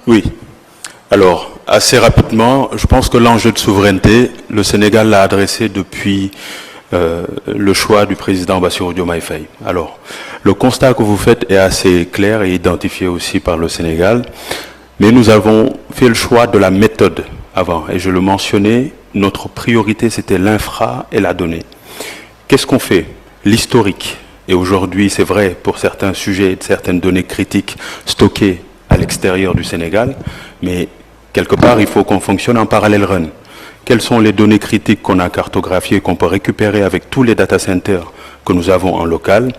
Oui. Alors, assez rapidement, je pense que l'enjeu de souveraineté, le Sénégal l'a adressé depuis le choix du président Bassirou Diomaye Faye. Alors, le constat que vous faites est assez clair et identifié aussi par le Sénégal, mais nous avons fait le choix de la méthode avant, et je le mentionnais, notre priorité c'était l'infra et la donnée. Qu'est-ce qu'on fait? L'historique. Et aujourd'hui, c'est vrai pour certains sujets, certaines données critiques stockées à l'extérieur du Sénégal, mais quelque part, il faut qu'on fonctionne en parallèle run. Quelles sont les données critiques qu'on a cartographiées, qu'on peut récupérer avec tous les data centers que nous avons en local?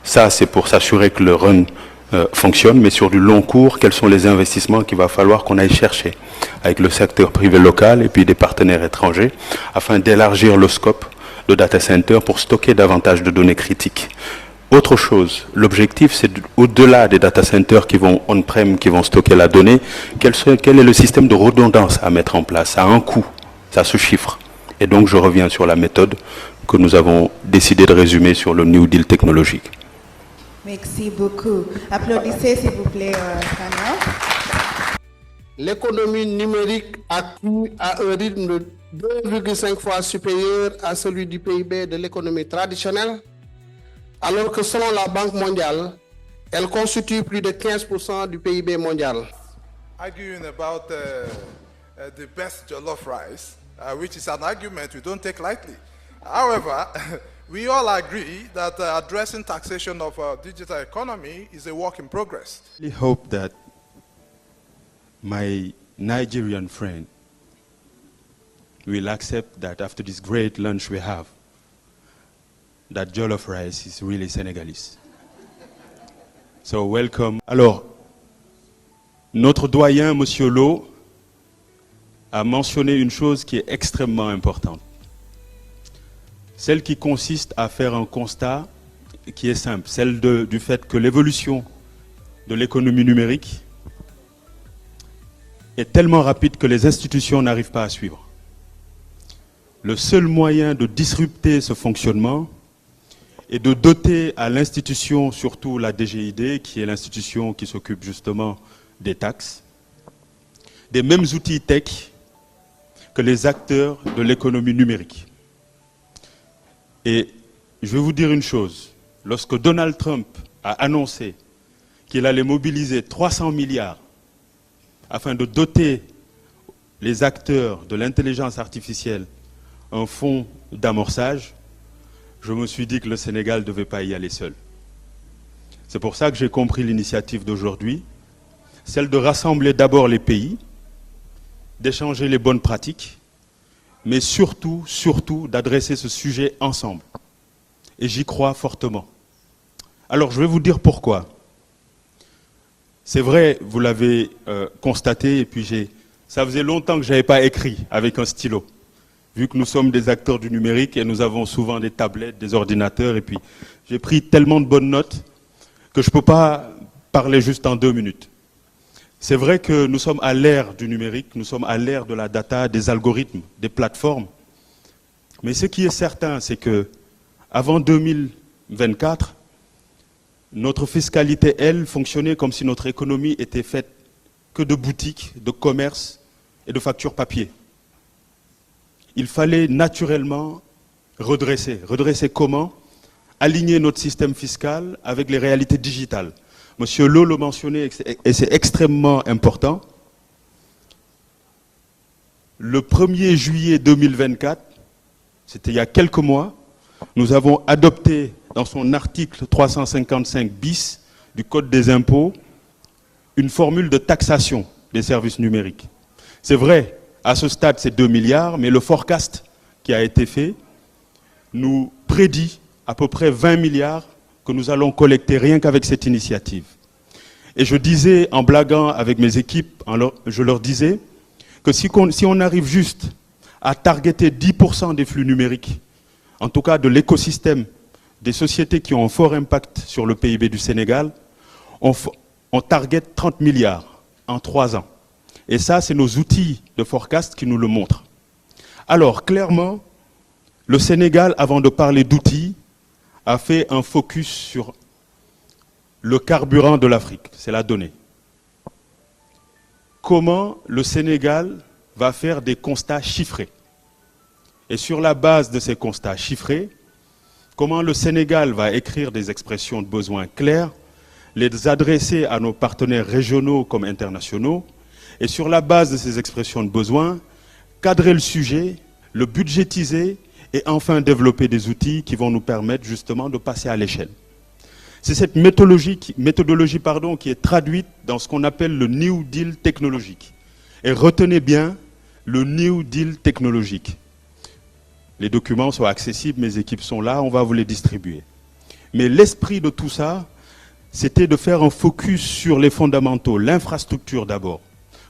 Ça, c'est pour s'assurer que le run fonctionne, mais sur du long cours, quels sont les investissements qu'il va falloir qu'on aille chercher avec le secteur privé local et puis des partenaires étrangers, afin d'élargir le scope de data center pour stocker davantage de données critiques. Autre chose, l'objectif, c'est au-delà des data centers qui vont on-prem, qui vont stocker la donnée, quel est le système de redondance à mettre en place? Ça a un coût, ça se chiffre. Et donc, je reviens sur la méthode que nous avons décidé de résumer sur le New Deal technologique. Merci beaucoup. Applaudissez, s'il vous plaît, Tania. L'économie numérique a cru à un rythme de 2,5 fois supérieur à celui du PIB de l'économie traditionnelle, alors que selon la Banque mondiale, elle constitue plus de 15% du PIB mondial. Arguing about the best jollof rice, which is an argument we don't take lightly. However, we all agree that addressing taxation of our digital economy is a work in progress. I hope that my Nigerian friend will accept that after this great lunch we have, that jollof rice is really Senegalese. So welcome. Alors, notre doyen, Monsieur Lo, a mentionné une chose qui est extrêmement importante. Celle qui consiste à faire un constat qui est simple, celle du fait que l'évolution de l'économie numérique est tellement rapide que les institutions n'arrivent pas à suivre. Le seul moyen de disrupter ce fonctionnement est de doter à l'institution, surtout la DGID, qui est l'institution qui s'occupe justement des taxes, des mêmes outils tech que les acteurs de l'économie numérique. Et je vais vous dire une chose, lorsque Donald Trump a annoncé qu'il allait mobiliser 300 milliards afin de doter les acteurs de l'intelligence artificielle un fonds d'amorçage, je me suis dit que le Sénégal ne devait pas y aller seul. C'est pour ça que j'ai compris l'initiative d'aujourd'hui, celle de rassembler d'abord les pays, d'échanger les bonnes pratiques, mais surtout d'adresser ce sujet ensemble. Et j'y crois fortement. Alors, je vais vous dire pourquoi. C'est vrai, vous l'avez constaté, et puis ça faisait longtemps que je n'avais pas écrit avec un stylo, vu que nous sommes des acteurs du numérique et nous avons souvent des tablettes, des ordinateurs, et puis j'ai pris tellement de bonnes notes que je ne peux pas parler juste en 2 minutes. C'est vrai que nous sommes à l'ère du numérique, nous sommes à l'ère de la data, des algorithmes, des plateformes. Mais ce qui est certain, c'est que avant 2024, notre fiscalité, elle, fonctionnait comme si notre économie était faite que de boutiques, de commerces et de factures papier. Il fallait naturellement redresser. Redresser comment? Aligner notre système fiscal avec les réalités digitales. Monsieur Lo le mentionnait, et c'est extrêmement important. Le 1er juillet 2024, c'était il y a quelques mois, nous avons adopté dans son article 355 bis du Code des impôts une formule de taxation des services numériques. C'est vrai, à ce stade c'est 2 milliards, mais le forecast qui a été fait nous prédit à peu près 20 milliards que nous allons collecter rien qu'avec cette initiative. Et je disais, en blaguant avec mes équipes, je leur disais que si on arrive juste à targeter 10% des flux numériques, en tout cas de l'écosystème des sociétés qui ont un fort impact sur le PIB du Sénégal, on target 30 milliards en 3 ans. Et ça, c'est nos outils de forecast qui nous le montrent. Alors, clairement, le Sénégal, avant de parler d'outils, a fait un focus sur le carburant de l'Afrique, c'est la donnée. comment le Sénégal va faire des constats chiffrés. Et sur la base de ces constats chiffrés, comment le Sénégal va écrire des expressions de besoins claires, les adresser à nos partenaires régionaux comme internationaux, et sur la base de ces expressions de besoins, cadrer le sujet, le budgétiser, et enfin développer des outils qui vont nous permettre justement de passer à l'échelle. C'est cette méthodologie qui est traduite dans ce qu'on appelle le New Deal technologique. Et retenez bien le New Deal technologique. Les documents sont accessibles, mes équipes sont là, on va vous les distribuer. Mais l'esprit de tout ça, c'était de faire un focus sur les fondamentaux, l'infrastructure d'abord.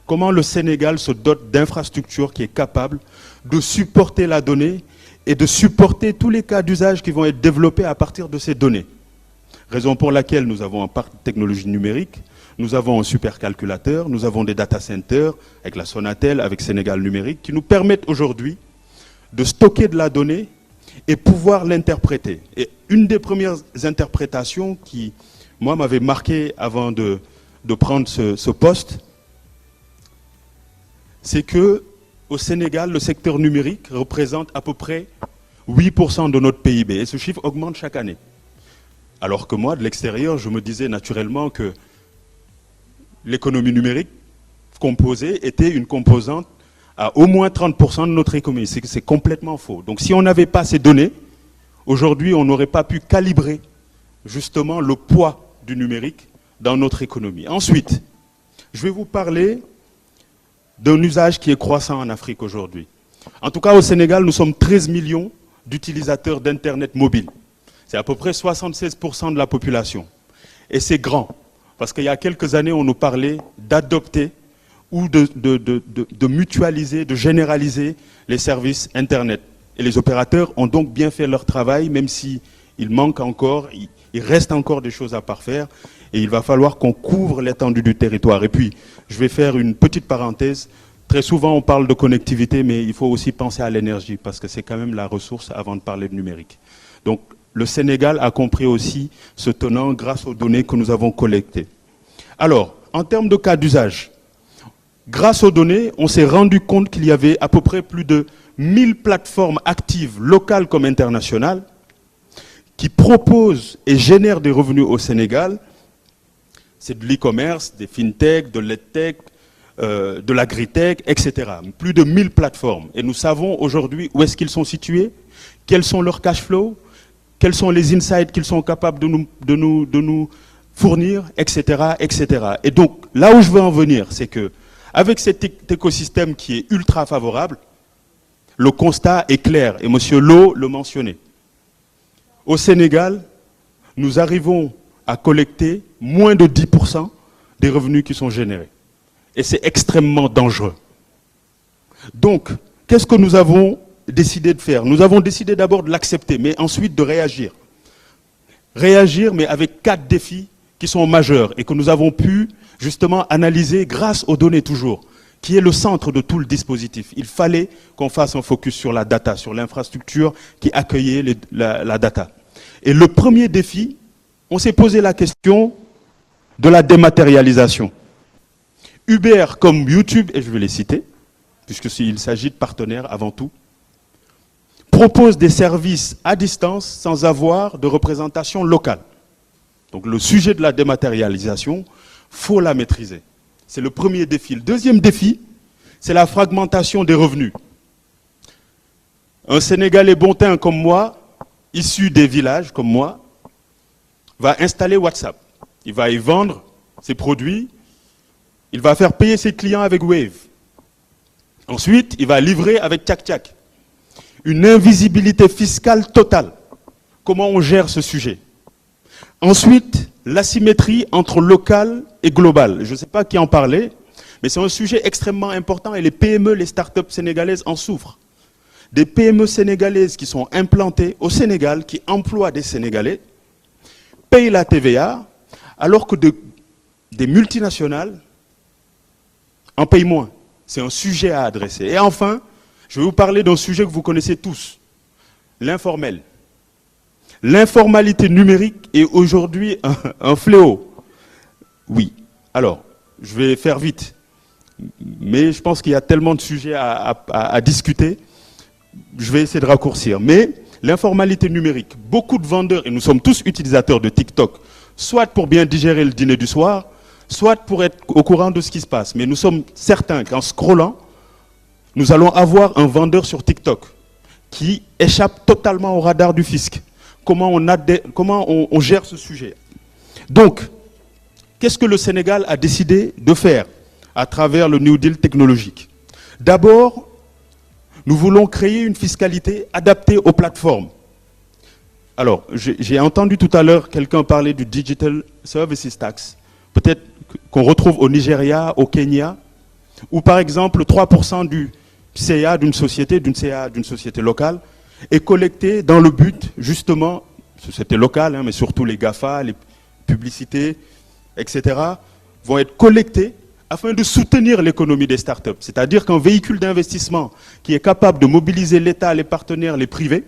Comment le Sénégal se dote d'infrastructures qui est capable de supporter la donnée et de supporter tous les cas d'usage qui vont être développés à partir de ces données. Raison pour laquelle nous avons un parc de technologie numérique, nous avons un supercalculateur, nous avons des data centers avec la Sonatel, avec Sénégal Numérique, qui nous permettent aujourd'hui de stocker de la donnée et pouvoir l'interpréter. Et une des premières interprétations qui, moi, m'avait marqué avant de prendre ce poste, c'est que au Sénégal, le secteur numérique représente à peu près 8% de notre PIB. Et ce chiffre augmente chaque année. Alors que moi, de l'extérieur, je me disais naturellement que l'économie numérique composée était une composante à au moins 30% de notre économie. C'est complètement faux. Donc si on n'avait pas ces données, aujourd'hui, on n'aurait pas pu calibrer justement le poids du numérique dans notre économie. Ensuite, je vais vous parler d'un usage qui est croissant en Afrique aujourd'hui. En tout cas, au Sénégal, nous sommes 13 millions d'utilisateurs d'Internet mobile. C'est à peu près 76% de la population. Et c'est grand, parce qu'il y a quelques années, on nous parlait d'adopter ou de mutualiser, de généraliser les services Internet. Et les opérateurs ont donc bien fait leur travail, même s'il manque encore, il reste encore des choses à parfaire. Et il va falloir qu'on couvre l'étendue du territoire. Et puis, je vais faire une petite parenthèse. Très souvent, on parle de connectivité, mais il faut aussi penser à l'énergie, parce que c'est quand même la ressource avant de parler de numérique. Donc, le Sénégal a compris aussi ce tenant grâce aux données que nous avons collectées. Alors, en termes de cas d'usage, grâce aux données, on s'est rendu compte qu'il y avait à peu près plus de 1000 plateformes actives, locales comme internationales, qui proposent et génèrent des revenus au Sénégal. C'est de l'e-commerce, des fintech, de l'edtech, de l'agritech, etc. Plus de 1000 plateformes. Et nous savons aujourd'hui où est-ce qu'ils sont situés, quels sont leurs cash flows, quels sont les insights qu'ils sont capables de nous fournir, etc., etc. Et donc, là où je veux en venir, c'est que avec cet écosystème qui est ultra favorable, le constat est clair, et M. Lo le mentionnait. Au Sénégal, nous arrivons à collecter moins de 10% des revenus qui sont générés. Et c'est extrêmement dangereux. Donc, qu'est-ce que nous avons décidé de faire? Nous avons décidé d'abord de l'accepter, mais ensuite de réagir. Réagir, mais avec 4 défis qui sont majeurs et que nous avons pu justement analyser grâce aux données toujours, qui est le centre de tout le dispositif. Il fallait qu'on fasse un focus sur la data, sur l'infrastructure qui accueillait la data. Et le premier défi, on s'est posé la question de la dématérialisation. Uber comme YouTube, et je vais les citer, puisqu'il s'agit de partenaires avant tout, propose des services à distance sans avoir de représentation locale. Donc le sujet de la dématérialisation, il faut la maîtriser. C'est le premier défi. Le deuxième défi, c'est la fragmentation des revenus. Un Sénégalais bon teint comme moi, issu des villages comme moi, va installer WhatsApp. Il va y vendre ses produits, il va faire payer ses clients avec Wave. Ensuite, il va livrer avec Tchak-Tchak. Une invisibilité fiscale totale. Comment on gère ce sujet? Ensuite, l'asymétrie entre local et global. Je ne sais pas qui en parlait, mais c'est un sujet extrêmement important et les PME, les startups sénégalaises en souffrent. Des PME sénégalaises qui sont implantées au Sénégal, qui emploient des Sénégalais, payent la TVA, alors que des multinationales en payent moins. C'est un sujet à adresser. Et enfin, je vais vous parler d'un sujet que vous connaissez tous, l'informel. L'informalité numérique est aujourd'hui un fléau. Oui. Alors, je vais faire vite. mais je pense qu'il y a tellement de sujets à discuter, je vais essayer de raccourcir. Mais l'informalité numérique, beaucoup de vendeurs, et nous sommes tous utilisateurs de TikTok, soit pour bien digérer le dîner du soir, soit pour être au courant de ce qui se passe. Mais nous sommes certains qu'en scrollant, nous allons avoir un vendeur sur TikTok qui échappe totalement au radar du fisc. Comment on gère ce sujet? Donc, qu'est-ce que le Sénégal a décidé de faire à travers le New Deal technologique? D'abord, nous voulons créer une fiscalité adaptée aux plateformes. Alors, j'ai entendu tout à l'heure quelqu'un parler du Digital Services Tax, peut-être qu'on retrouve au Nigeria, au Kenya, où par exemple 3% du CA d'une société locale est collecté dans le but, justement, société locale, hein, mais surtout les GAFA, les publicités, etc., vont être collectés afin de soutenir l'économie des startups. C'est-à-dire qu'un véhicule d'investissement qui est capable de mobiliser l'État, les partenaires, les privés,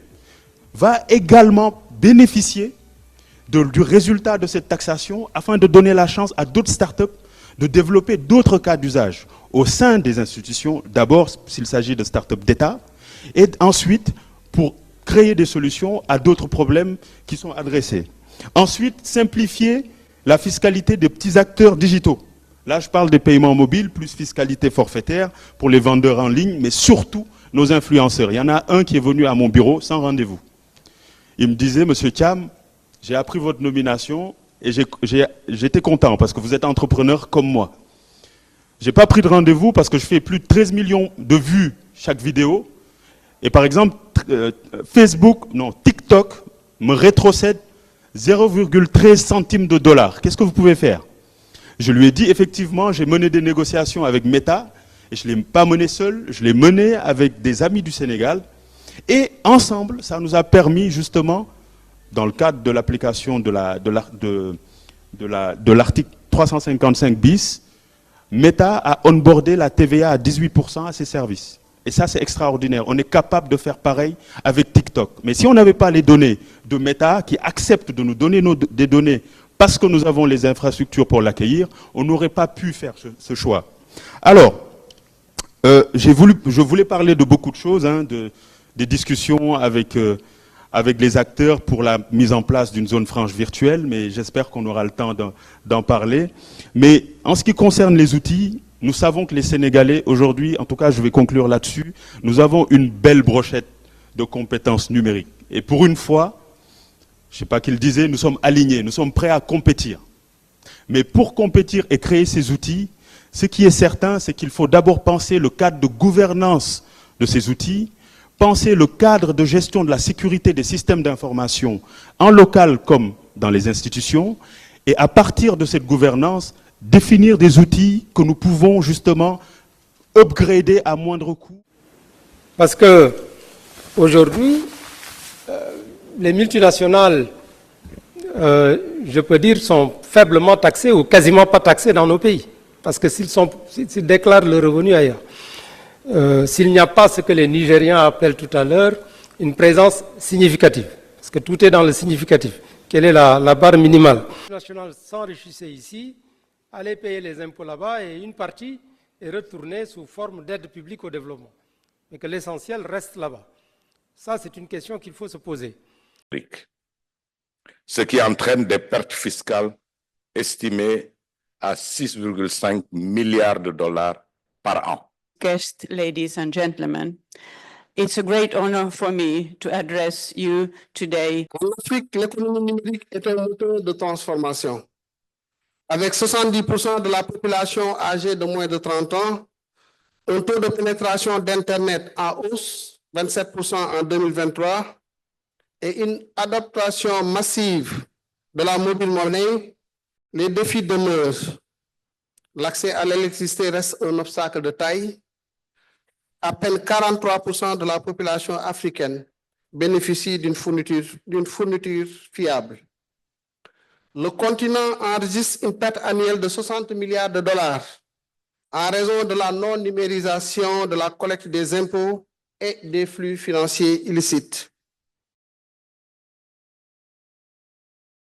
va également bénéficier du résultat de cette taxation afin de donner la chance à d'autres startups de développer d'autres cas d'usage au sein des institutions, d'abord s'il s'agit de startups d'État, et ensuite pour créer des solutions à d'autres problèmes qui sont adressés. Ensuite, simplifier la fiscalité des petits acteurs digitaux. Là, je parle des paiements mobiles, plus fiscalité forfaitaire pour les vendeurs en ligne, mais surtout nos influenceurs. Il y en a un qui est venu à mon bureau sans rendez-vous. Il me disait, Monsieur Thiam, j'ai appris votre nomination et j'étais content parce que vous êtes entrepreneur comme moi. Je n'ai pas pris de rendez-vous parce que je fais plus de 13 millions de vues chaque vidéo. Et par exemple, TikTok me rétrocède 0,13 centimes de dollar. Qu'est-ce que vous pouvez faire? Je lui ai dit, effectivement, j'ai mené des négociations avec Meta, et je ne l'ai pas mené seul, je l'ai mené avec des amis du Sénégal. Et ensemble, ça nous a permis justement, dans le cadre de l'application de l'article 355 bis, Meta a onboardé la TVA à 18% à ses services. Et ça, c'est extraordinaire. On est capable de faire pareil avec TikTok. Mais si on n'avait pas les données de Meta qui acceptent de nous donner des données parce que nous avons les infrastructures pour l'accueillir, on n'aurait pas pu faire ce choix. Alors, je voulais parler de beaucoup de choses, hein, des discussions avec les acteurs pour la mise en place d'une zone franche virtuelle, mais j'espère qu'on aura le temps d'en parler. Mais en ce qui concerne les outils, nous savons que les Sénégalais, aujourd'hui, en tout cas je vais conclure là-dessus, nous avons une belle brochette de compétences numériques. Et pour une fois, je ne sais pas qui le disait, nous sommes alignés, nous sommes prêts à compétir. Mais pour compétir et créer ces outils, ce qui est certain, c'est qu'il faut d'abord penser le cadre de gouvernance de ces outils, penser le cadre de gestion de la sécurité des systèmes d'information en local comme dans les institutions, et à partir de cette gouvernance, définir des outils que nous pouvons justement upgrader à moindre coût. Parce que aujourd'hui, les multinationales, je peux dire, sont faiblement taxées ou quasiment pas taxées dans nos pays. Parce que s'ils déclarent le revenu ailleurs, s'il n'y a pas ce que les Nigériens appellent tout à l'heure une présence significative, parce que tout est dans le significatif. Quelle est la barre minimale? Les multinationales s'enrichissaient ici, allaient payer les impôts là-bas et une partie est retournée sous forme d'aide publique au développement. Mais que l'essentiel reste là-bas. Ça, c'est une question qu'il faut se poser. Ce qui entraîne des pertes fiscales estimées à 6,5 milliards de dollars par an. Guests, ladies and gentlemen, it's a great honor for me to address you today. En Afrique, l'économie numérique est un moteur de transformation. Avec 70% de la population âgée de moins de 30 ans, un taux de pénétration d'Internet en hausse, 27% en 2023, et une adaptation massive de la mobile monnaie, les défis demeurent. L'accès à l'électricité reste un obstacle de taille. À peine 43% de la population africaine bénéficie d'une fourniture fiable. Le continent enregistre une perte annuelle de 60 milliards de dollars en raison de la non-numérisation de la collecte des impôts et des flux financiers illicites.